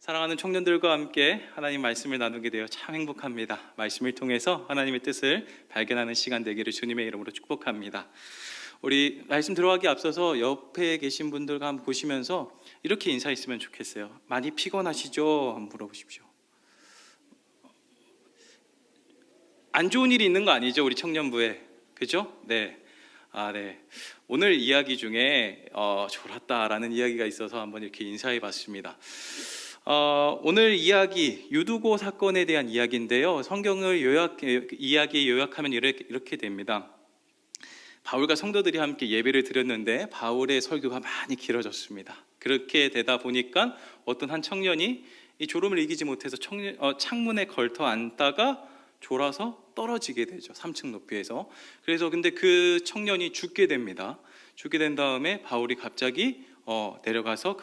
사랑하는 청년들과 함께 하나님 말씀을 나누게 되어 참 행복합니다. 말씀을 통해서 하나님의 뜻을 발견하는 시간 되기를 주님의 이름으로 축복합니다. 우리 말씀 들어가기 앞서서 옆에 계신 분들과 한번 보시면서 이렇게 인사했으면 좋겠어요. 많이 피곤하시죠? 한번 물어보십시오. 안 좋은 일이 있는 거 아니죠? 우리 청년부에. 그죠? 네. 네. 오늘 이야기 중에 졸았다라는 이야기가 있어서 한번 이렇게 인사해 봤습니다. 오늘 이야기 유두고 사건에 대한 이야기인데요. 성경을 이야기 요약하면 이렇게 됩니다. 바울과 성도들이 함께 예배를 드렸는데 바울의 설교가 많이 길어졌습니다. 그렇게 되다 보니까 어떤 한 청년이 이 졸음을 이기지 못해서 창문에 걸터 앉다가 졸아서 떨어지게 되죠. 3층 높이에서. 그래서 근데 그 청년이 죽게 됩니다. 죽게 된 다음에 바울이 갑자기 내려가서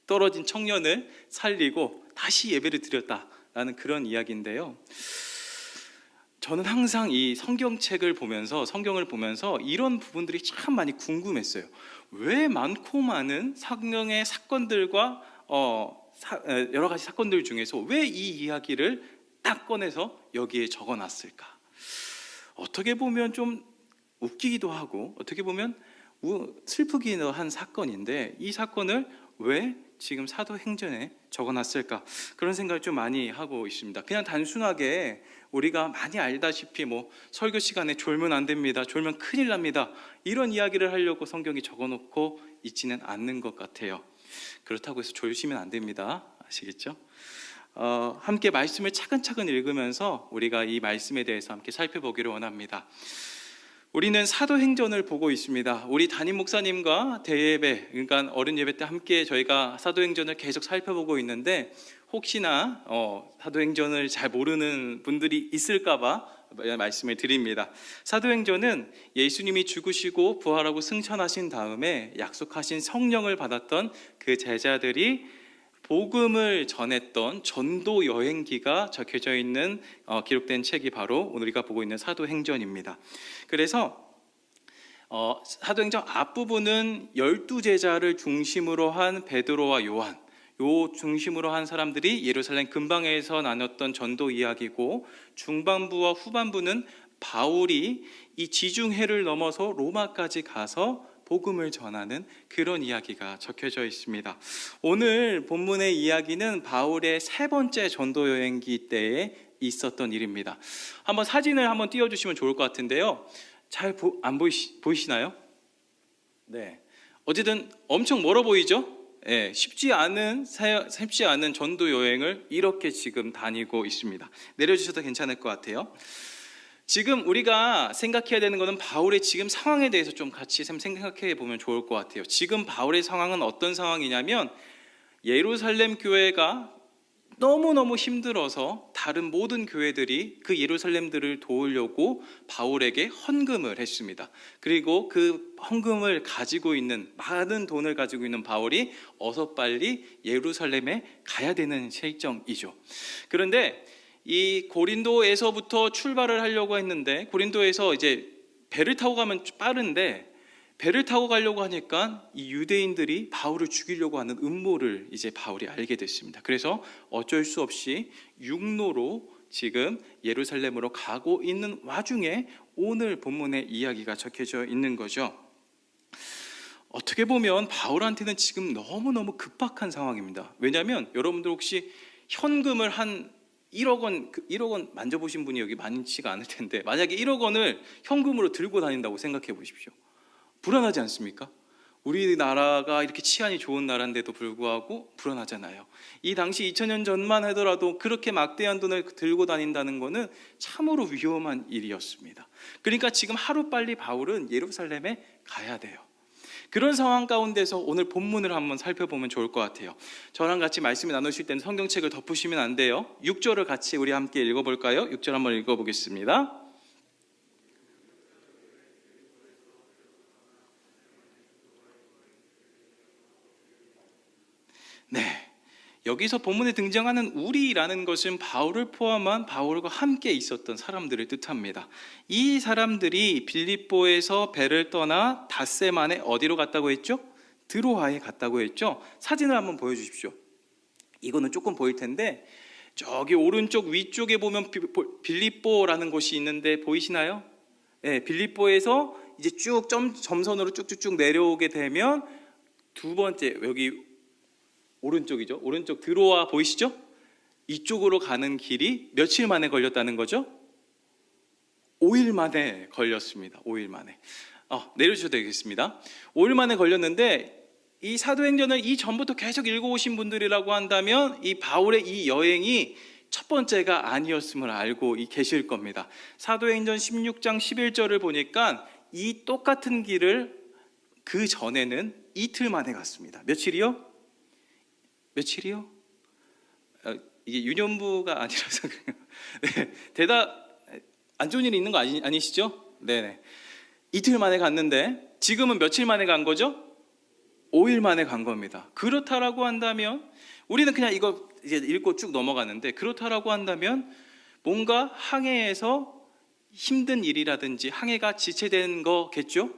떨어진 청년을 살리고 다시 예배를 드렸다라는 그런 이야기인데요. 저는 항상 이 성경을 보면서 이런 부분들이 참 많이 궁금했어요. 왜 많고 많은 성경의 사건들과 여러 가지 사건들 중에서 왜 이 이야기를 딱 꺼내서 여기에 적어놨을까? 어떻게 보면 좀 웃기기도 하고 어떻게 보면 슬프기도 한 사건인데 이 사건을 왜 지금 사도행전에 적어놨을까? 그런 생각을 좀 많이 하고 있습니다. 그냥 단순하게 우리가 많이 알다시피 설교 시간에 졸면 안 됩니다, 졸면 큰일 납니다, 이런 이야기를 하려고 성경이 적어놓고 있지는 않는 것 같아요. 그렇다고 해서 졸시면 안 됩니다. 아시겠죠? 함께 말씀을 차근차근 읽으면서 우리가 이 말씀에 대해서 함께 살펴보기를 원합니다. 우리는 사도행전을 보고 있습니다. 우리 담임 목사님과 대예배, 그러니까 어른 예배 때 함께 저희가 사도행전을 계속 살펴보고 있는데 혹시나 사도행전을 잘 모르는 분들이 있을까봐 말씀을 드립니다. 사도행전은 예수님이 죽으시고 부활하고 승천하신 다음에 약속하신 성령을 받았던 그 제자들이 복음을 전했던 전도 여행기가 적혀져 있는 기록된 책이 바로 우리가 보고 있는 사도행전입니다. 그래서 사도행전 앞부분은 12제자를 중심으로 한 베드로와 요한, 중심으로 한 사람들이 예루살렘 근방에서 나눴던 전도 이야기고, 중반부와 후반부는 바울이 이 지중해를 넘어서 로마까지 가서 복음을 전하는 그런 이야기가 적혀져 있습니다. 오늘 본문의 이야기는 바울의 세 번째 전도 여행기 때에 있었던 일입니다. 한번 사진을 한번 띄워주시면 좋을 것 같은데요. 잘 보이시나요? 네. 어쨌든 엄청 멀어 보이죠? 네, 쉽지 않은 전도 여행을 이렇게 지금 다니고 있습니다. 내려주셔도 괜찮을 것 같아요. 지금 우리가 생각해야 되는 것은 바울의 지금 상황에 대해서 좀 같이 생각해 보면 좋을 것 같아요. 지금 바울의 상황은 어떤 상황이냐면 예루살렘 교회가 너무너무 힘들어서 다른 모든 교회들이 그 예루살렘들을 도우려고 바울에게 헌금을 했습니다. 그리고 그 헌금을 가지고 있는, 많은 돈을 가지고 있는 바울이 어서 빨리 예루살렘에 가야 되는 실정이죠. 그런데 이 고린도에서부터 출발을 하려고 했는데, 고린도에서 이제 배를 타고 가면 빠른데 배를 타고 가려고 하니까 이 유대인들이 바울을 죽이려고 하는 음모를 이제 바울이 알게 됐습니다. 그래서 어쩔 수 없이 육로로 지금 예루살렘으로 가고 있는 와중에 오늘 본문의 이야기가 적혀져 있는 거죠. 어떻게 보면 바울한테는 지금 너무너무 급박한 상황입니다. 왜냐하면 여러분들 혹시 현금을 한 1억 원 만져보신 분이 여기 많지가 않을 텐데, 만약에 1억 원을 현금으로 들고 다닌다고 생각해 보십시오. 불안하지 않습니까? 우리나라가 이렇게 치안이 좋은 나라인데도 불구하고 불안하잖아요. 이 당시 2000년 전만 하더라도 그렇게 막대한 돈을 들고 다닌다는 것은 참으로 위험한 일이었습니다. 그러니까 지금 하루빨리 바울은 예루살렘에 가야 돼요. 그런 상황 가운데서 오늘 본문을 한번 살펴보면 좋을 것 같아요. 저랑 같이 말씀을 나누실 때는 성경책을 덮으시면 안 돼요. 6절을 같이 우리 함께 읽어볼까요? 6절 한번 읽어보겠습니다. 네, 여기서 본문에 등장하는 우리라는 것은 바울을 포함한 바울과 함께 있었던 사람들을 뜻합니다. 이 사람들이 빌립보에서 배를 떠나 닷새 만에 어디로 갔다고 했죠? 드로아에 갔다고 했죠? 사진을 한번 보여주십시오. 이거는 조금 보일 텐데 저기 오른쪽 위쪽에 보면 빌립보라는 곳이 있는데 보이시나요? 네, 빌립보에서 이제 쭉 점선으로 쭉쭉쭉 내려오게 되면 두 번째 여기 오른쪽이죠. 오른쪽 드로아 보이시죠? 이쪽으로 가는 길이 며칠 만에 걸렸다는 거죠? 5일 만에 걸렸습니다. 5일 만에. 내려주셔도 되겠습니다. 5일 만에 걸렸는데 이 사도행전을 이전부터 계속 읽어오신 분들이라고 한다면 이 바울의 이 여행이 첫 번째가 아니었음을 알고 계실 겁니다. 사도행전 16장 11절을 보니까 이 똑같은 길을 그 전에는 이틀 만에 갔습니다. 며칠이요? 며칠이요? 이게 유년부가 아니라서 네, 대답 안 좋은 일이 있는 거 아니시죠? 네네. 이틀 만에 갔는데 지금은 며칠 만에 간 거죠? 5일 만에 간 겁니다. 그렇다라고 한다면 우리는 그냥 이거 이제 읽고 쭉 넘어가는데 그렇다라고 한다면 뭔가 항해에서 힘든 일이라든지 항해가 지체된 거겠죠?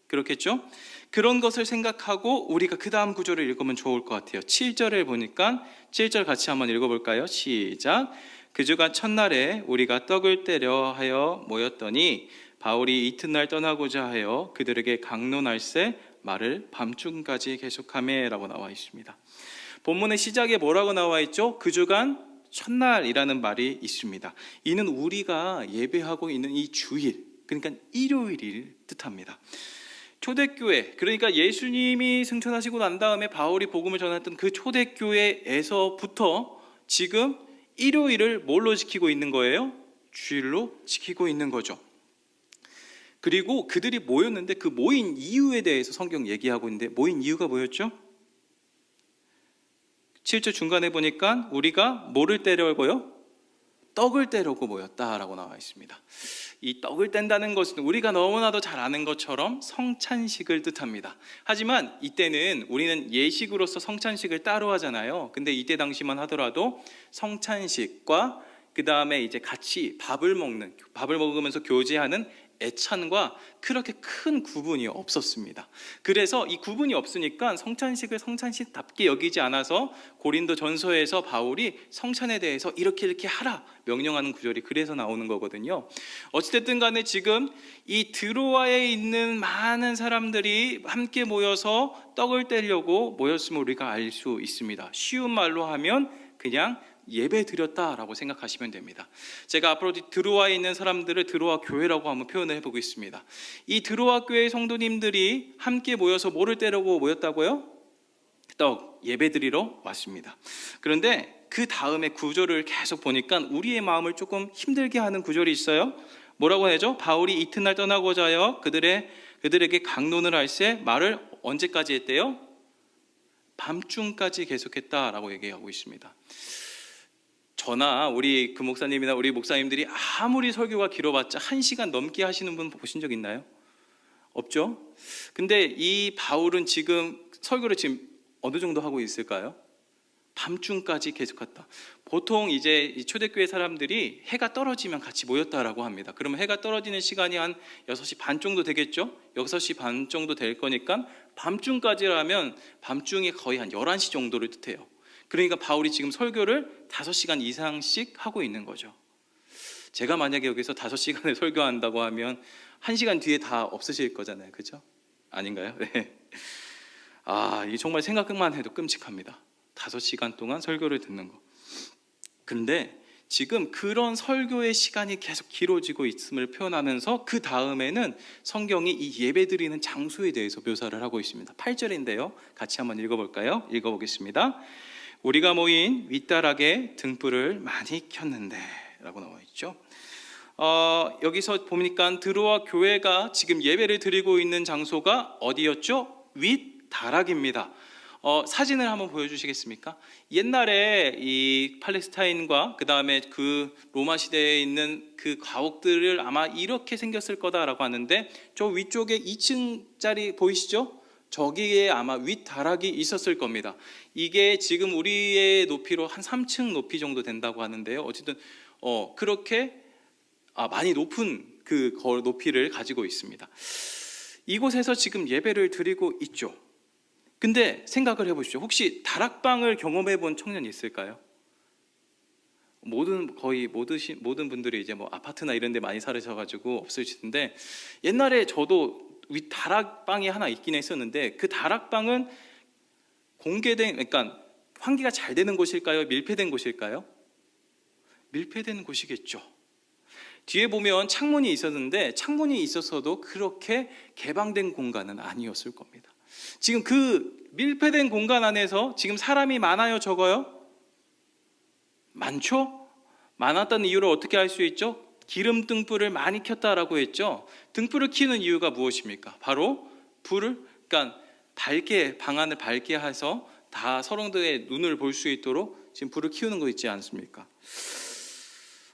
그렇겠죠? 그런 것을 생각하고 우리가 그 다음 구절을 읽으면 좋을 것 같아요. 7절을 보니까 7절 같이 한번 읽어볼까요? 시작. 그 주간 첫날에 우리가 떡을 떼려 하여 모였더니 바울이 이튿날 떠나고자 하여 그들에게 강론할세 말을 밤중까지 계속하매 라고 나와 있습니다. 본문의 시작에 뭐라고 나와 있죠? 그 주간 첫날이라는 말이 있습니다. 이는 우리가 예배하고 있는 이 주일, 그러니까 일요일을 뜻합니다. 초대교회, 그러니까 예수님이 승천하시고 난 다음에 바울이 복음을 전했던 그 초대교회에서부터 지금 일요일을 뭘로 지키고 있는 거예요? 주일로 지키고 있는 거죠. 그리고 그들이 모였는데 그 모인 이유에 대해서 성경 얘기하고 있는데 모인 이유가 뭐였죠? 7절 중간에 보니까 우리가 뭐를 떼려고요? 떡을 떼려고 모였다라고 나와 있습니다. 이 떡을 뗀다는 것은 우리가 너무나도 잘 아는 것처럼 성찬식을 뜻합니다. 하지만 이때는 우리는 예식으로서 성찬식을 따로 하잖아요. 근데 이때 당시만 하더라도 성찬식과 그 다음에 이제 같이 밥을 먹으면서 교제하는 애찬과 그렇게 큰 구분이 없었습니다. 그래서 이 구분이 없으니까 성찬식을 성찬식답게 여기지 않아서 고린도 전서에서 바울이 성찬에 대해서 이렇게 하라 명령하는 구절이 그래서 나오는 거거든요. 어찌됐든 간에 지금 이 드로아에 있는 많은 사람들이 함께 모여서 떡을 떼려고 모였음을 우리가 알 수 있습니다. 쉬운 말로 하면 그냥 예배 드렸다라고 생각하시면 됩니다. 제가 앞으로 드로아에 있는 사람들을 드로아 교회라고 한번 표현을 해보겠습니다. 이 드로아 교회 성도님들이 함께 모여서 뭐를 떼려고 모였다고요? 떡, 예배 드리러 왔습니다. 그런데 그 다음에 구절을 계속 보니까 우리의 마음을 조금 힘들게 하는 구절이 있어요. 뭐라고 하죠? 바울이 이튿날 떠나고자 하여 그들에게 강론을 할세 말을 언제까지 했대요? 밤중까지 계속했다라고 얘기하고 있습니다. 저나 우리 그 목사님이나 우리 목사님들이 아무리 설교가 길어봤자 1시간 넘게 하시는 분 보신 적 있나요? 없죠? 근데 이 바울은 지금 설교를 지금 어느 정도 하고 있을까요? 밤중까지 계속했다. 보통 이제 이 초대교회 사람들이 해가 떨어지면 같이 모였다라고 합니다. 그러면 해가 떨어지는 시간이 한 6시 반 정도 되겠죠? 6시 반 정도 될 거니까 밤중까지라면 밤중에 거의 한 11시 정도를 뜻해요. 그러니까 바울이 지금 설교를 5시간 이상씩 하고 있는 거죠. 제가 만약에 여기서 5시간을 설교한다고 하면 1시간 뒤에 다 없으실 거잖아요. 그렇죠? 아닌가요? 네. 이게 정말 생각만 해도 끔찍합니다. 5시간 동안 설교를 듣는 거. 근데 지금 그런 설교의 시간이 계속 길어지고 있음을 표현하면서 그 다음에는 성경이 이 예배드리는 장소에 대해서 묘사를 하고 있습니다. 8절인데요. 같이 한번 읽어볼까요? 읽어보겠습니다. 우리가 모인 윗다락에 등불을 많이 켰는데 라고 나와 있죠. 여기서 보니까 드로아 교회가 지금 예배를 드리고 있는 장소가 어디였죠? 윗다락입니다. 사진을 한번 보여주시겠습니까? 옛날에 이 팔레스타인과 그 다음에 그 로마 시대에 있는 그 가옥들을 아마 이렇게 생겼을 거다라고 하는데 저 위쪽에 2층짜리 보이시죠? 저기에 아마 윗다락이 있었을 겁니다. 이게 지금 우리의 높이로 한 3층 높이 정도 된다고 하는데요. 어쨌든 그렇게 많이 높은 그 높이를 가지고 있습니다. 이곳에서 지금 예배를 드리고 있죠. 근데 생각을 해보시죠. 혹시 다락방을 경험해 본 청년이 있을까요? 거의 모든 분들이 이제 뭐 아파트나 이런 데 많이 살으셔가지고 없으실 텐데, 옛날에 저도 다락방이 하나 있긴 했었는데, 그 다락방은 그러니까 환기가 잘 되는 곳일까요? 밀폐된 곳일까요? 밀폐된 곳이겠죠. 뒤에 보면 창문이 있었는데, 창문이 있었어도 그렇게 개방된 공간은 아니었을 겁니다. 지금 그 밀폐된 공간 안에서 지금 사람이 많아요, 적어요? 많죠? 많았다는 이유를 어떻게 알 수 있죠? 기름 등불을 많이 켰다라고 했죠. 등불을 켜는 이유가 무엇입니까? 바로 그러니까 방안을 밝게 해서 다 서로들의 눈을 볼 수 있도록 지금 불을 켜는 거 있지 않습니까?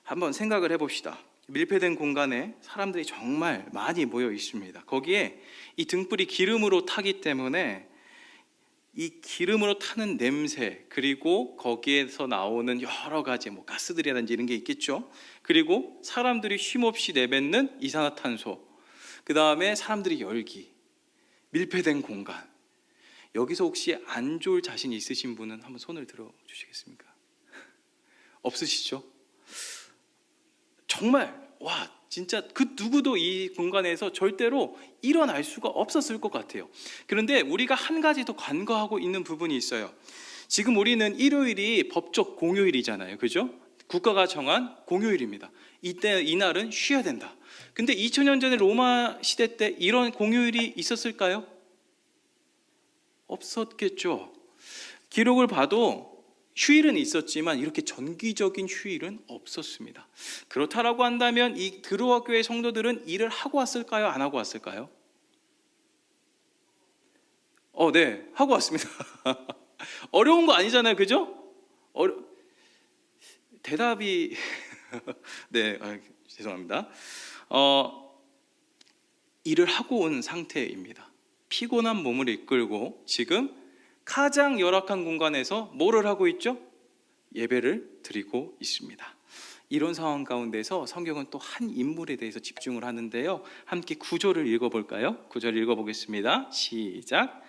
한번 생각을 해봅시다. 밀폐된 공간에 사람들이 정말 많이 모여 있습니다. 거기에 이 등불이 기름으로 타기 때문에 이 기름으로 타는 냄새, 그리고 거기에서 나오는 여러 가지 가스들이라든지 이런 게 있겠죠. 그리고 사람들이 쉼없이 내뱉는 이산화탄소, 그 다음에 사람들이 열기, 밀폐된 공간. 여기서 혹시 안 좋을 자신 있으신 분은 한번 손을 들어 주시겠습니까? 없으시죠? 정말 진짜 그 누구도 이 공간에서 절대로 일어날 수가 없었을 것 같아요. 그런데 우리가 한 가지 더 간과하고 있는 부분이 있어요. 지금 우리는 일요일이 법적 공휴일이잖아요, 그죠? 국가가 정한 공휴일입니다. 이날은 쉬어야 된다. 근데 2000년 전에 로마 시대 때 이런 공휴일이 있었을까요? 없었겠죠. 기록을 봐도 휴일은 있었지만 이렇게 정기적인 휴일은 없었습니다. 그렇다라고 한다면 이 드로아 교회 성도들은 일을 하고 왔을까요? 안 하고 왔을까요? 네, 하고 왔습니다. 어려운 거 아니잖아요, 그죠? 대답이 네, 죄송합니다. 일을 하고 온 상태입니다. 피곤한 몸을 이끌고 지금 가장 열악한 공간에서 뭐를 하고 있죠? 예배를 드리고 있습니다. 이런 상황 가운데서 성경은 또 한 인물에 대해서 집중을 하는데요. 함께 구절을 읽어볼까요? 구절 읽어보겠습니다. 시작.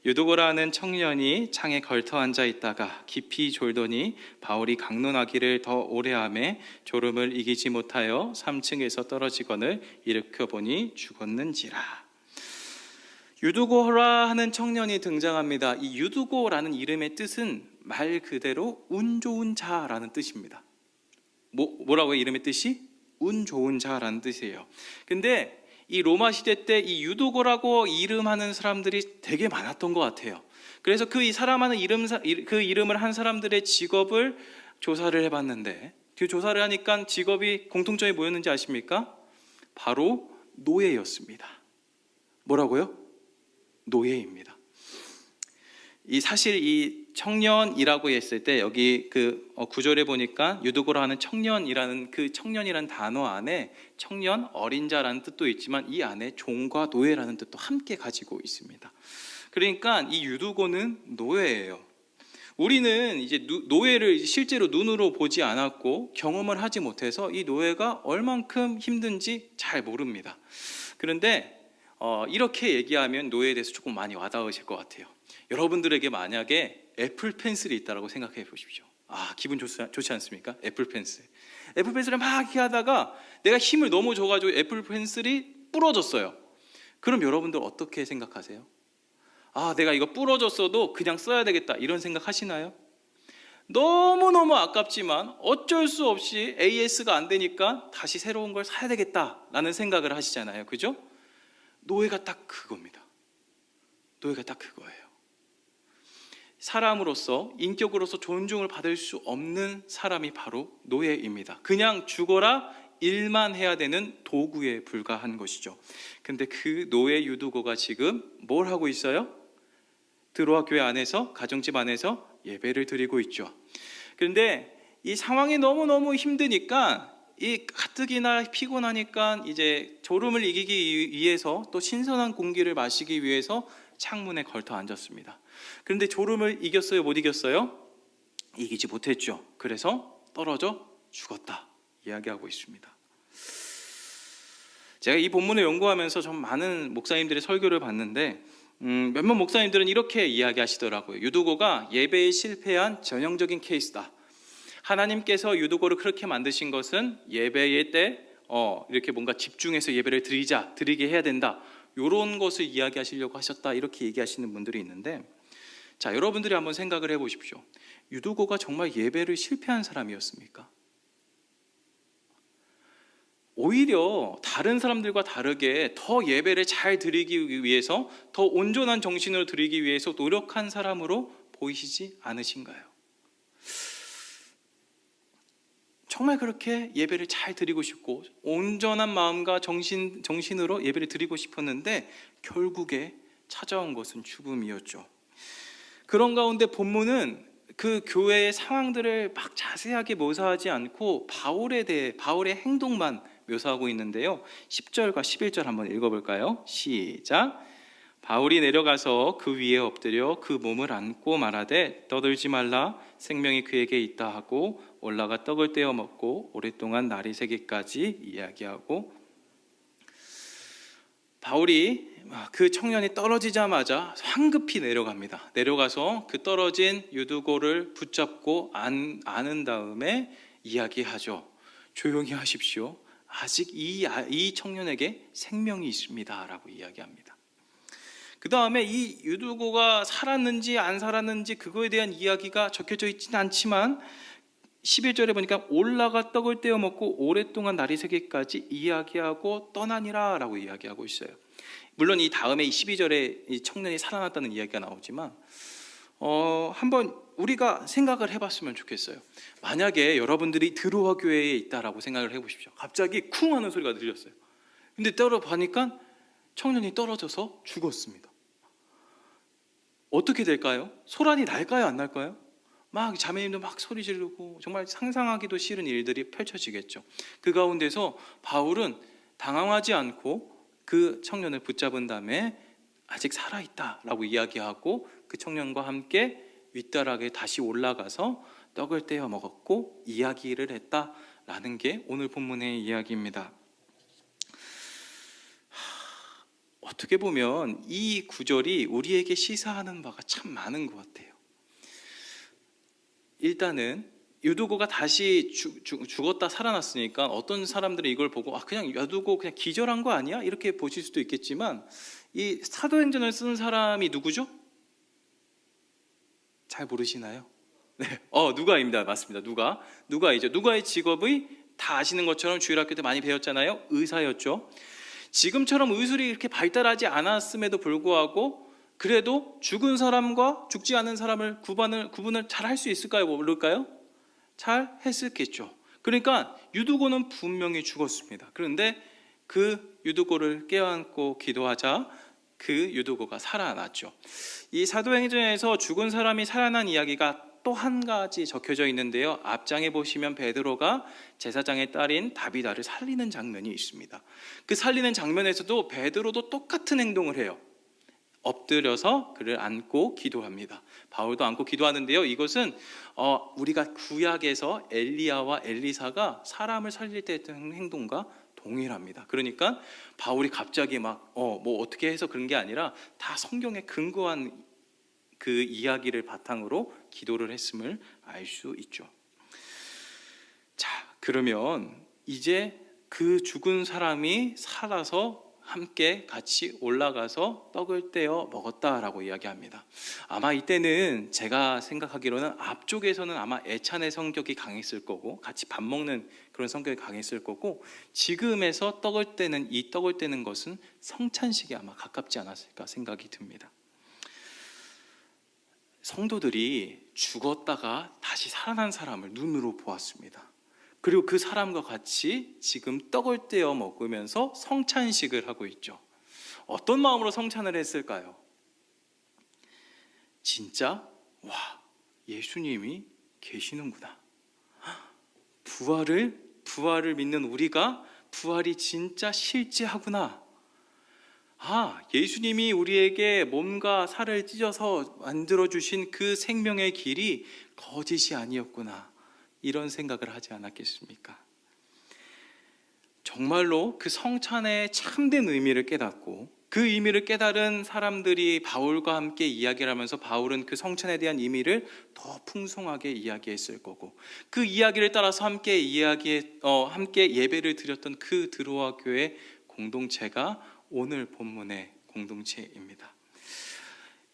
유두고라는 청년이 창에 걸터 앉아 있다가 깊이 졸더니 바울이 강론하기를 더 오래 하매 졸음을 이기지 못하여 3층에서 떨어지거늘 일으켜 보니 죽었는지라. 유두고라 하는 청년이 등장합니다. 이 유두고라는 이름의 뜻은 말 그대로 운 좋은 자라는 뜻입니다. 뭐라고요? 이름의 뜻이? 운 좋은 자라는 뜻이에요. 근데 이 로마 시대 때 이 유두고라고 이름하는 사람들이 되게 많았던 것 같아요. 그래서 그 이름을 한 사람들의 직업을 조사를 해봤는데, 그 조사를 하니까 직업이 공통점이 뭐였는지 아십니까? 바로 노예였습니다. 뭐라고요? 노예입니다. 사실 이 청년이라고 했을 때 여기 그 구절에 보니까 유두고라 하는 청년이라는 그 청년이라는 단어 안에 청년, 어린 자라는 뜻도 있지만 이 안에 종과 노예라는 뜻도 함께 가지고 있습니다. 그러니까 이 유두고는 노예예요. 우리는 이제 노예를 실제로 눈으로 보지 않았고 경험을 하지 못해서 이 노예가 얼만큼 힘든지 잘 모릅니다. 그런데 이렇게 얘기하면 노예에 대해서 조금 많이 와닿으실 것 같아요. 여러분들에게 만약에 애플 펜슬이 있다고 생각해 보십시오. 기분 좋지 않습니까? 애플 펜슬. 애플 펜슬을 막 이렇게 하다가 내가 힘을 너무 줘가지고 애플 펜슬이 부러졌어요. 그럼 여러분들 어떻게 생각하세요? 내가 이거 부러졌어도 그냥 써야 되겠다, 이런 생각 하시나요? 너무너무 아깝지만 어쩔 수 없이 AS가 안 되니까 다시 새로운 걸 사야 되겠다라는 생각을 하시잖아요, 그죠? 노예가 딱 그겁니다. 노예가 딱 그거예요. 사람으로서, 인격으로서 존중을 받을 수 없는 사람이 바로 노예입니다. 그냥 죽어라, 일만 해야 되는 도구에 불과한 것이죠. 근데 그 노예 유두고가 지금 뭘 하고 있어요? 드로아 교회 안에서, 가정집 안에서 예배를 드리고 있죠. 그런데 이 상황이 너무너무 힘드니까, 이 가뜩이나 피곤하니까 이제 졸음을 이기기 위해서, 또 신선한 공기를 마시기 위해서 창문에 걸터 앉았습니다. 그런데 졸음을 이겼어요? 못 이겼어요? 이기지 못했죠. 그래서 떨어져 죽었다 이야기하고 있습니다. 제가 이 본문을 연구하면서 좀 많은 목사님들의 설교를 봤는데 몇몇 목사님들은 이렇게 이야기하시더라고요. 유두고가 예배에 실패한 전형적인 케이스다. 하나님께서 유두고를 그렇게 만드신 것은 예배의 때 이렇게 뭔가 집중해서 예배를 드리게 해야 된다, 이런 것을 이야기하시려고 하셨다, 이렇게 얘기하시는 분들이 있는데, 자, 여러분들이 한번 생각을 해보십시오. 유두고가 정말 예배를 실패한 사람이었습니까? 오히려 다른 사람들과 다르게 더 예배를 잘 드리기 위해서, 더 온전한 정신으로 드리기 위해서 노력한 사람으로 보이시지 않으신가요? 정말 그렇게 예배를 잘 드리고 싶고 온전한 마음과 정신으로 예배를 드리고 싶었는데 결국에 찾아온 것은 죽음이었죠. 그런 가운데 본문은 그 교회의 상황들을 막 자세하게 묘사하지 않고 바울의 행동만 묘사하고 있는데요, 10절과 11절 한번 읽어볼까요? 시작. 바울이 내려가서 그 위에 엎드려 그 몸을 안고 말하되 떠들지 말라, 생명이 그에게 있다 하고 올라가 떡을 떼어 먹고 오랫동안 날이 새기까지 이야기하고, 바울이 그 청년이 떨어지자마자 황급히 내려갑니다. 내려가서 그 떨어진 유두고를 붙잡고 안은 다음에 이야기하죠. 조용히 하십시오. 아직 이 청년에게 생명이 있습니다 라고 이야기합니다. 그 다음에 이 유두고가 살았는지 안 살았는지 그거에 대한 이야기가 적혀져 있지는 않지만 11절에 보니까 올라가 떡을 떼어 먹고 오랫동안 날이 새기까지 이야기하고 떠나니라 라고 이야기하고 있어요. 물론 이 다음에 12절에 이 청년이 살아났다는 이야기가 나오지만 한번 우리가 생각을 해봤으면 좋겠어요. 만약에 여러분들이 드로아 교회에 있다라고 생각을 해보십시오. 갑자기 쿵 하는 소리가 들렸어요. 근데 떨어보니까 청년이 떨어져서 죽었습니다. 어떻게 될까요? 소란이 날까요, 안 날까요? 막 자매님도 막 소리 지르고 정말 상상하기도 싫은 일들이 펼쳐지겠죠. 그 가운데서 바울은 당황하지 않고 그 청년을 붙잡은 다음에 아직 살아있다라고 이야기하고 그 청년과 함께 윗다락에 다시 올라가서 떡을 떼어 먹었고 이야기를 했다라는 게 오늘 본문의 이야기입니다. 어떻게 보면 이 구절이 우리에게 시사하는 바가 참 많은 것 같아요. 일단은 유두고가 다시 죽었다 살아났으니까 어떤 사람들은 이걸 보고 그냥 유두고 그냥 기절한 거 아니야? 이렇게 보실 수도 있겠지만, 이 사도행전을 쓴 사람이 누구죠? 잘 모르시나요? 네, 누가입니다. 맞습니다. 누가이죠. 누가의 직업이 다 아시는 것처럼 주일학교 때 많이 배웠잖아요. 의사였죠. 지금처럼 의술이 이렇게 발달하지 않았음에도 불구하고 그래도 죽은 사람과 죽지 않은 사람을 구분을 잘 할 수 있을까요? 모를까요? 잘 했었겠죠. 그러니까 유두고는 분명히 죽었습니다. 그런데 그 유두고를 껴안고 기도하자 그 유두고가 살아났죠. 이 사도행전에서 죽은 사람이 살아난 이야기가 또 한 가지 적혀져 있는데요, 앞장에 보시면 베드로가 제사장의 딸인 다비다를 살리는 장면이 있습니다. 그 살리는 장면에서도 베드로도 똑같은 행동을 해요. 엎드려서 그를 안고 기도합니다. 바울도 안고 기도하는데요, 이것은 우리가 구약에서 엘리야와 엘리사가 사람을 살릴 때 했던 행동과 동일합니다. 그러니까 바울이 갑자기 뭐 어떻게 해서 그런 게 아니라 다 성경에 근거한 그 이야기를 바탕으로 기도를 했음을 알 수 있죠. 자, 그러면 이제 그 죽은 사람이 살아서 함께 같이 올라가서 떡을 떼어 먹었다라고 이야기합니다. 아마 이때는 제가 생각하기로는 앞쪽에서는 아마 애찬의 성격이 강했을 거고 같이 밥 먹는 그런 성격이 강했을 거고, 지금에서 떡을 떼는 것은 성찬식에 아마 가깝지 않았을까 생각이 듭니다. 성도들이 죽었다가 다시 살아난 사람을 눈으로 보았습니다. 그리고 그 사람과 같이 지금 떡을 떼어 먹으면서 성찬식을 하고 있죠. 어떤 마음으로 성찬을 했을까요? 진짜 예수님이 계시는구나. 부활을 믿는 우리가 부활이 진짜 실제하구나. 예수님이 우리에게 몸과 살을 찢어서 만들어주신 그 생명의 길이 거짓이 아니었구나, 이런 생각을 하지 않았겠습니까? 정말로 그 성찬의 참된 의미를 깨닫고 그 의미를 깨달은 사람들이 바울과 함께 이야기를 하면서 바울은 그 성찬에 대한 의미를 더 풍성하게 이야기했을 거고, 그 이야기를 따라서 함께 함께 예배를 드렸던 그 드로아 교회 공동체가 오늘 본문의 공동체입니다.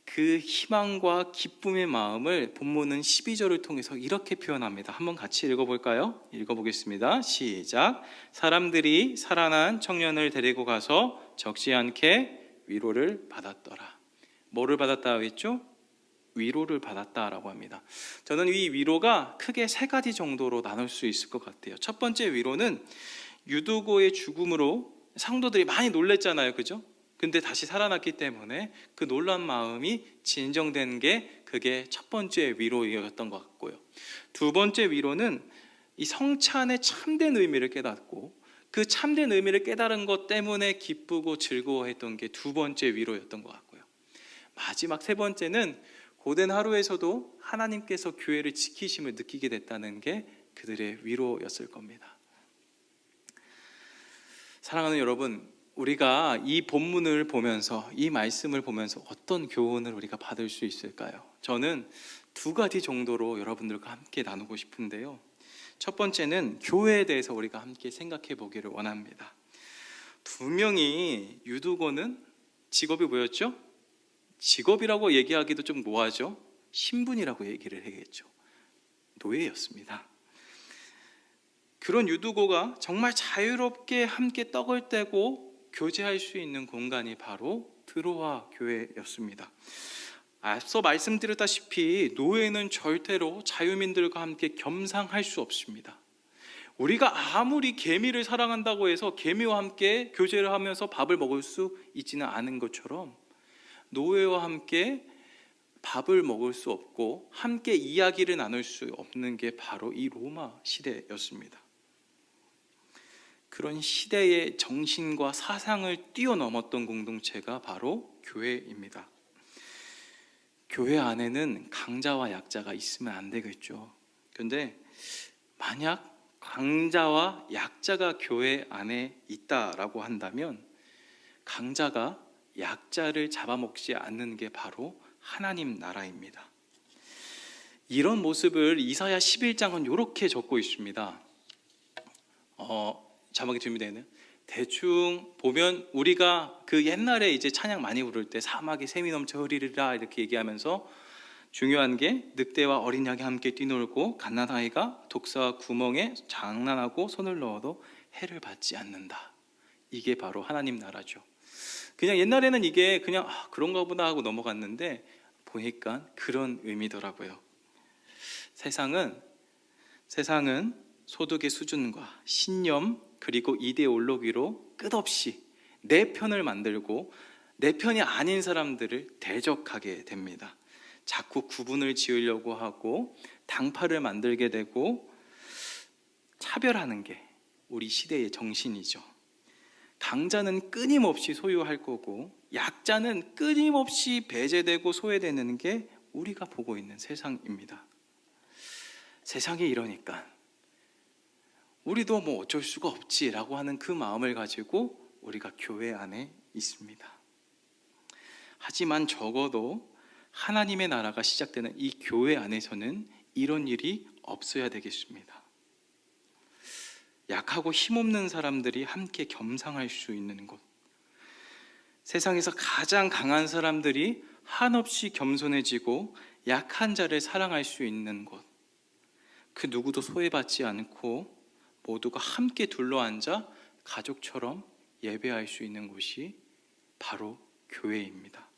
그 희망과 기쁨의 마음을 본문은 12절을 통해서 이렇게 표현합니다. 한번 같이 읽어볼까요? 읽어보겠습니다. 시작. 사람들이 살아난 청년을 데리고 가서 적지 않게 위로를 받았더라. 뭐를 받았다고 했죠? 위로를 받았다라고 합니다. 저는 이 위로가 크게 세 가지 정도로 나눌 수 있을 것 같아요. 첫 번째 위로는 유두고의 죽음으로 상도들이 많이 놀랬잖아요, 그죠? 근데 다시 살아났기 때문에 그 놀란 마음이 진정된 게 그게 첫 번째 위로였던 것 같고요. 두 번째 위로는 이 성찬의 참된 의미를 깨닫고 그 참된 의미를 깨달은 것 때문에 기쁘고 즐거워했던 게 두 번째 위로였던 것 같고요. 마지막 세 번째는 고된 하루에서도 하나님께서 교회를 지키심을 느끼게 됐다는 게 그들의 위로였을 겁니다. 사랑하는 여러분, 우리가 이 본문을 보면서, 이 말씀을 보면서 어떤 교훈을 우리가 받을 수 있을까요? 저는 두 가지 정도로 여러분들과 함께 나누고 싶은데요. 첫 번째는 교회에 대해서 우리가 함께 생각해 보기를 원합니다. 두 명이 유두고는 직업이 뭐였죠? 직업이라고 얘기하기도 좀 뭐하죠? 신분이라고 얘기를 해야겠죠. 노예였습니다. 그런 유두고가 정말 자유롭게 함께 떡을 떼고 교제할 수 있는 공간이 바로 드로아 교회였습니다. 앞서 말씀드렸다시피 노예는 절대로 자유민들과 함께 겸상할 수 없습니다. 우리가 아무리 개미를 사랑한다고 해서 개미와 함께 교제를 하면서 밥을 먹을 수 있지는 않은 것처럼 노예와 함께 밥을 먹을 수 없고 함께 이야기를 나눌 수 없는 게 바로 이 로마 시대였습니다. 그런 시대의 정신과 사상을 뛰어넘었던 공동체가 바로 교회입니다. 교회 안에는 강자와 약자가 있으면 안 되겠죠. 그런데 만약 강자와 약자가 교회 안에 있다라고 한다면 강자가 약자를 잡아먹지 않는 게 바로 하나님 나라입니다. 이런 모습을 이사야 11장은 이렇게 적고 있습니다. 자막이 준비되네요. 대충 보면 우리가 그 옛날에 이제 찬양 많이 부를 때 사막에 샘이 넘쳐 흐리리라 이렇게 얘기하면서 중요한 게 늑대와 어린 양이 함께 뛰놀고 갓난아이가 독사와 구멍에 장난하고 손을 넣어도 해를 받지 않는다. 이게 바로 하나님 나라죠. 그냥 옛날에는 이게 그냥 그런가 보다 하고 넘어갔는데 보니까 그런 의미더라고요. 세상은 소득의 수준과 신념 그리고 이데올로기로 끝없이 내 편을 만들고 내 편이 아닌 사람들을 대적하게 됩니다. 자꾸 구분을 지으려고 하고 당파를 만들게 되고 차별하는 게 우리 시대의 정신이죠. 강자는 끊임없이 소유할 거고 약자는 끊임없이 배제되고 소외되는 게 우리가 보고 있는 세상입니다. 세상이 이러니까 우리도 뭐 어쩔 수가 없지라고 하는 그 마음을 가지고 우리가 교회 안에 있습니다. 하지만 적어도 하나님의 나라가 시작되는 이 교회 안에서는 이런 일이 없어야 되겠습니다. 약하고 힘없는 사람들이 함께 겸상할 수 있는 곳, 세상에서 가장 강한 사람들이 한없이 겸손해지고 약한 자를 사랑할 수 있는 곳, 그 누구도 소외받지 않고 모두가 함께 둘러앉아 가족처럼 예배할 수 있는 곳이 바로 교회입니다.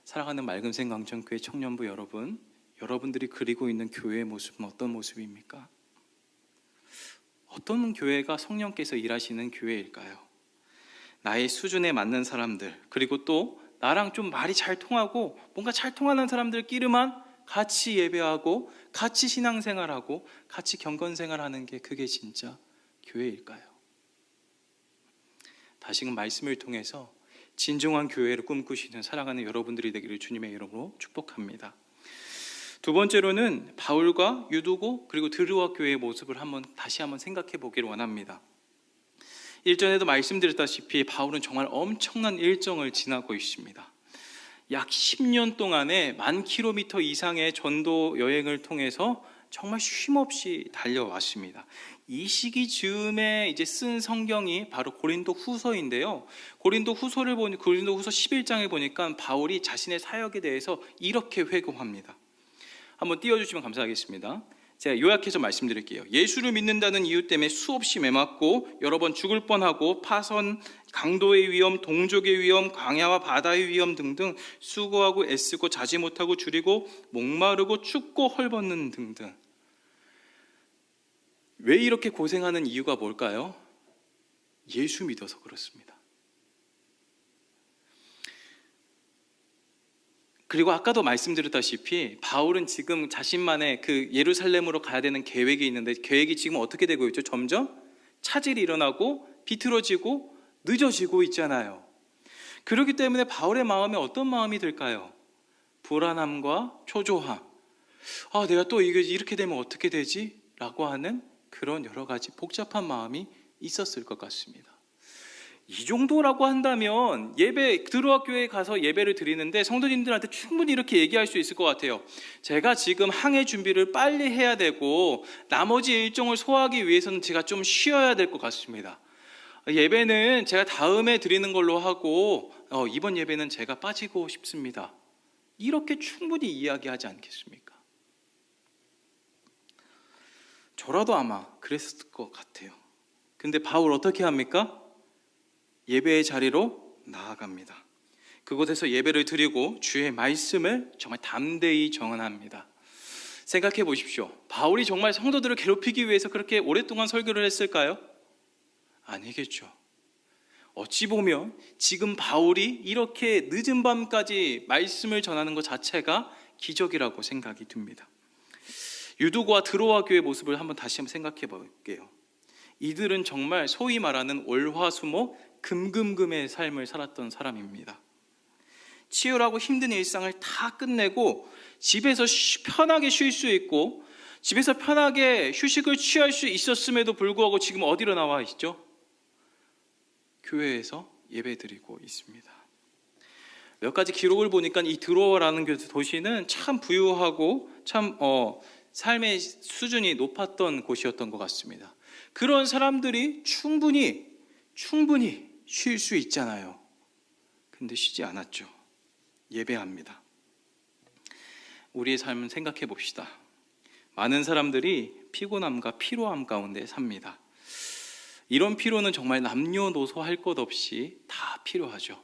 사랑하는 맑은샘 강천교회 청년부 여러분, 여러분들이 그리고 있는 교회의 모습은 어떤 모습입니까? 어떤 교회가 성령께서 일하시는 교회일까요? 나의 수준에 맞는 사람들, 그리고 또 나랑 좀 말이 잘 통하고 뭔가 잘 통하는 사람들끼리만 같이 예배하고 같이 신앙생활하고 같이 경건생활하는 게 그게 진짜 교회일까요? 다시금 말씀을 통해서 진정한 교회를 꿈꾸시는 사랑하는 여러분들이 되기를 주님의 이름으로 축복합니다. 두 번째로는 바울과 유두고 그리고 드로아 교회의 모습을 다시 한번 생각해 보기를 원합니다. 일전에도 말씀드렸다시피 바울은 정말 엄청난 일정을 지나고 있습니다. 약 10년 동안에 10,000km 이상의 전도 여행을 통해서 정말 쉼없이 달려왔습니다. 이 시기 즈음에 이제 쓴 성경이 바로 고린도 후서인데요. 고린도 후서 11장에 보니까 바울이 자신의 사역에 대해서 이렇게 회고합니다. 한번 띄워주시면 감사하겠습니다. 제가 요약해서 말씀드릴게요. 예수를 믿는다는 이유 때문에 수없이 매맞고 여러 번 죽을 뻔하고 파선, 강도의 위험, 동족의 위험, 광야와 바다의 위험 등등 수고하고 애쓰고 자지 못하고 줄이고 목마르고 춥고 헐벗는 등등. 왜 이렇게 고생하는 이유가 뭘까요? 예수 믿어서 그렇습니다. 그리고 아까도 말씀드렸다시피 바울은 지금 자신만의 그 예루살렘으로 가야 되는 계획이 있는데 계획이 지금 어떻게 되고 있죠? 점점 차질이 일어나고 비틀어지고 늦어지고 있잖아요. 그렇기 때문에 바울의 마음에 어떤 마음이 들까요? 불안함과 초조함. 내가 또 이렇게 되면 어떻게 되지? 라고 하는 그런 여러 가지 복잡한 마음이 있었을 것 같습니다. 이 정도라고 한다면 예배 들어와 교회에 가서 예배를 드리는데 성도님들한테 충분히 이렇게 얘기할 수 있을 것 같아요. 제가 지금 항해 준비를 빨리 해야 되고 나머지 일정을 소화하기 위해서는 제가 좀 쉬어야 될 것 같습니다. 예배는 제가 다음에 드리는 걸로 하고 이번 예배는 제가 빠지고 싶습니다. 이렇게 충분히 이야기하지 않겠습니까? 저라도 아마 그랬을 것 같아요. 근데 바울 어떻게 합니까? 예배의 자리로 나아갑니다. 그곳에서 예배를 드리고 주의 말씀을 정말 담대히 정언합니다. 생각해 보십시오. 바울이 정말 성도들을 괴롭히기 위해서 그렇게 오랫동안 설교를 했을까요? 아니겠죠. 어찌 보면 지금 바울이 이렇게 늦은 밤까지 말씀을 전하는 것 자체가 기적이라고 생각이 듭니다. 유두고와 드로아 교회의 모습을 다시 한번 생각해 볼게요. 이들은 정말 소위 말하는 월화수목 금금금의 삶을 살았던 사람입니다. 치열하고 힘든 일상을 다 끝내고 집에서 편하게 쉴 수 있고 집에서 편하게 휴식을 취할 수 있었음에도 불구하고 지금 어디로 나와 있죠? 교회에서 예배드리고 있습니다. 몇 가지 기록을 보니까 이 드로아라는 도시는 참 부유하고 참 삶의 수준이 높았던 곳이었던 것 같습니다. 그런 사람들이 충분히 쉴 수 있잖아요. 근데 쉬지 않았죠. 예배합니다. 우리의 삶은 생각해 봅시다. 많은 사람들이 피곤함과 피로함 가운데 삽니다. 이런 피로는 정말 남녀노소 할 것 없이 다 필요하죠.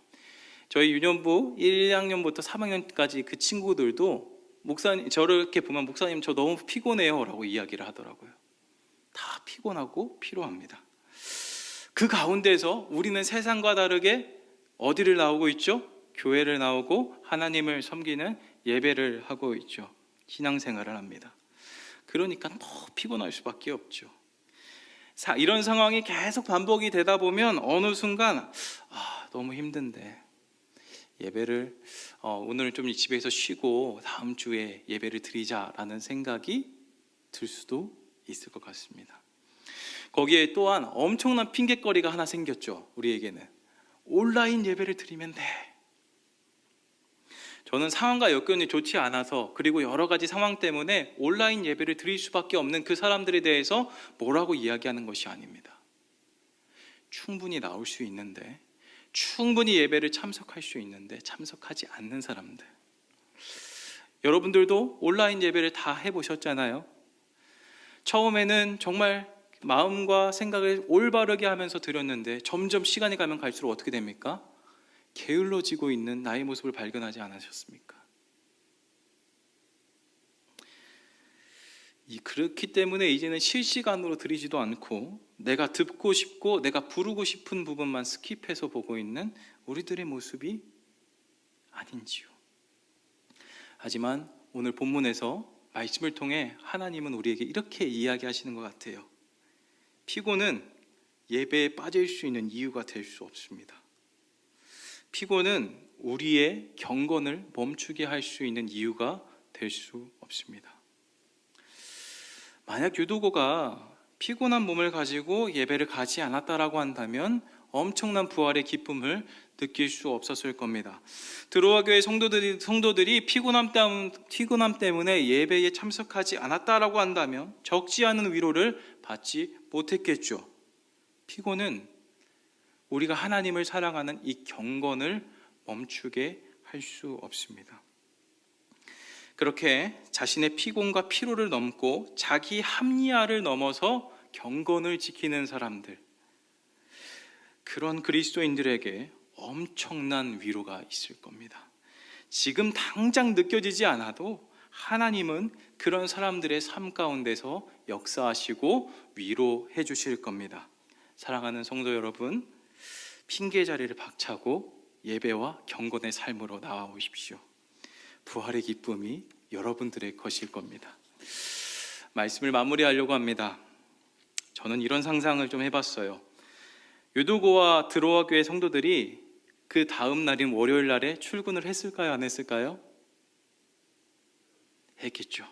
저희 유년부 1, 2학년부터 3학년까지 그 친구들도 목사님, 저를 이렇게 보면 목사님 저 너무 피곤해요 라고 이야기를 하더라고요. 다 피곤하고 피로합니다. 그 가운데서 우리는 세상과 다르게 어디를 나오고 있죠? 교회를 나오고 하나님을 섬기는 예배를 하고 있죠. 신앙생활을 합니다. 그러니까 더 피곤할 수밖에 없죠. 이런 상황이 계속 반복이 되다 보면 어느 순간 너무 힘든데 예배를 오늘 좀 집에서 쉬고 다음 주에 예배를 드리자라는 생각이 들 수도 있을 것 같습니다. 거기에 또한 엄청난 핑곗거리가 하나 생겼죠. 우리에게는 온라인 예배를 드리면 돼. 저는 상황과 여건이 좋지 않아서 그리고 여러 가지 상황 때문에 온라인 예배를 드릴 수밖에 없는 그 사람들에 대해서 뭐라고 이야기하는 것이 아닙니다. 충분히 나올 수 있는데 충분히 예배를 참석할 수 있는데 참석하지 않는 사람들. 여러분들도 온라인 예배를 다 해보셨잖아요. 처음에는 정말 마음과 생각을 올바르게 하면서 드렸는데 점점 시간이 가면 갈수록 어떻게 됩니까? 게을러지고 있는 나의 모습을 발견하지 않으셨습니까? 그렇기 때문에 이제는 실시간으로 드리지도 않고 내가 듣고 싶고 내가 부르고 싶은 부분만 스킵해서 보고 있는 우리들의 모습이 아닌지요. 하지만 오늘 본문에서 말씀을 통해 하나님은 우리에게 이렇게 이야기하시는 것 같아요. 피곤은 예배에 빠질 수 있는 이유가 될 수 없습니다. 피곤은 우리의 경건을 멈추게 할 수 있는 이유가 될 수 없습니다. 만약 유두고가 피곤한 몸을 가지고 예배를 가지 않았다라고 한다면 엄청난 부활의 기쁨을 느낄 수 없었을 겁니다. 드로아 교회 성도들이 피곤함 때문에 예배에 참석하지 않았다라고 한다면 적지 않은 위로를 받지 못했겠죠. 피곤은 우리가 하나님을 사랑하는 이 경건을 멈추게 할 수 없습니다. 그렇게 자신의 피곤과 피로를 넘고 자기 합리화를 넘어서 경건을 지키는 사람들, 그런 그리스도인들에게 엄청난 위로가 있을 겁니다. 지금 당장 느껴지지 않아도 하나님은 그런 사람들의 삶 가운데서 역사하시고 위로해 주실 겁니다. 사랑하는 성도 여러분, 핑계 자리를 박차고 예배와 경건의 삶으로 나와오십시오. 부활의 기쁨이 여러분들의 것일 겁니다. 말씀을 마무리하려고 합니다. 저는 이런 상상을 좀 해봤어요. 유두고와 드로아 교회 성도들이 그 다음 날인 월요일 날에 출근을 했을까요? 안 했을까요? 했겠죠.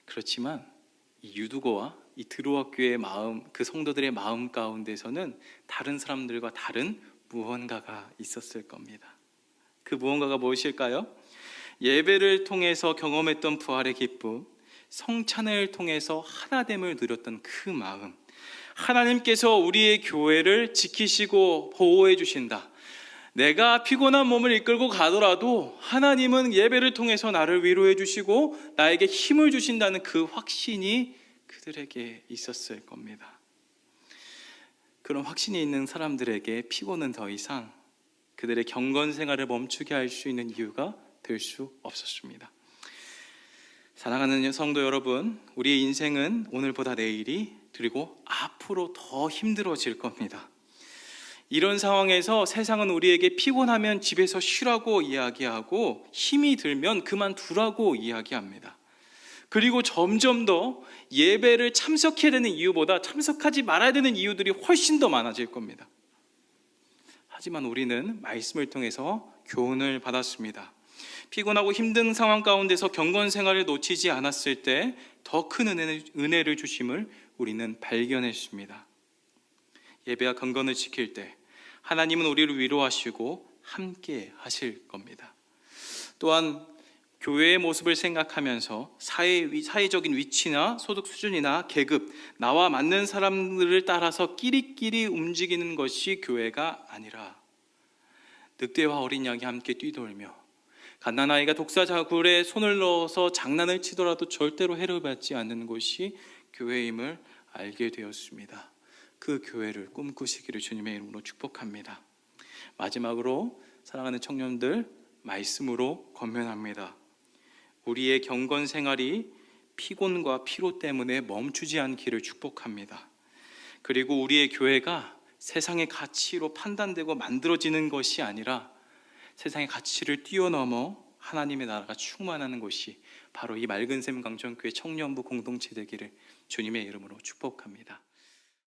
그렇지만 이 유두고와 이 드로아 교회의 마음, 그 성도들의 마음 가운데서는 다른 사람들과 다른 무언가가 있었을 겁니다. 그 무언가가 무엇일까요? 예배를 통해서 경험했던 부활의 기쁨, 성찬을 통해서 하나됨을 누렸던 그 마음, 하나님께서 우리의 교회를 지키시고 보호해 주신다. 내가 피곤한 몸을 이끌고 가더라도 하나님은 예배를 통해서 나를 위로해 주시고 나에게 힘을 주신다는 그 확신이 그들에게 있었을 겁니다. 그런 확신이 있는 사람들에게 피곤은 더 이상 그들의 경건 생활을 멈추게 할 수 있는 이유가 될 수 없었습니다. 사랑하는 성도 여러분, 우리의 인생은 오늘보다 내일이, 그리고 앞으로 더 힘들어질 겁니다. 이런 상황에서 세상은 우리에게 피곤하면 집에서 쉬라고 이야기하고 힘이 들면 그만두라고 이야기합니다. 그리고 점점 더 예배를 참석해야 되는 이유보다 참석하지 말아야 되는 이유들이 훨씬 더 많아질 겁니다. 하지만 우리는 말씀을 통해서 교훈을 받았습니다. 피곤하고 힘든 상황 가운데서 경건 생활을 놓치지 않았을 때 더 큰 은혜를 주심을 우리는 발견했습니다. 예배와 경건을 지킬 때 하나님은 우리를 위로하시고 함께 하실 겁니다. 또한 교회의 모습을 생각하면서 사회적인 위치나 소득 수준이나 계급, 나와 맞는 사람들을 따라서 끼리끼리 움직이는 것이 교회가 아니라 늑대와 어린 양이 함께 뛰돌며 갓난아이가 독사자굴에 손을 넣어서 장난을 치더라도 절대로 해를 받지 않는 곳이 교회임을 알게 되었습니다. 그 교회를 꿈꾸시기를 주님의 이름으로 축복합니다. 마지막으로 사랑하는 청년들, 말씀으로 권면합니다. 우리의 경건 생활이 피곤과 피로 때문에 멈추지 않기를 축복합니다. 그리고 우리의 교회가 세상의 가치로 판단되고 만들어지는 것이 아니라 세상의 가치를 뛰어넘어 하나님의 나라가 충만하는 곳이 바로 이 맑은샘 강정교회 청년부 공동체 되기를 주님의 이름으로 축복합니다.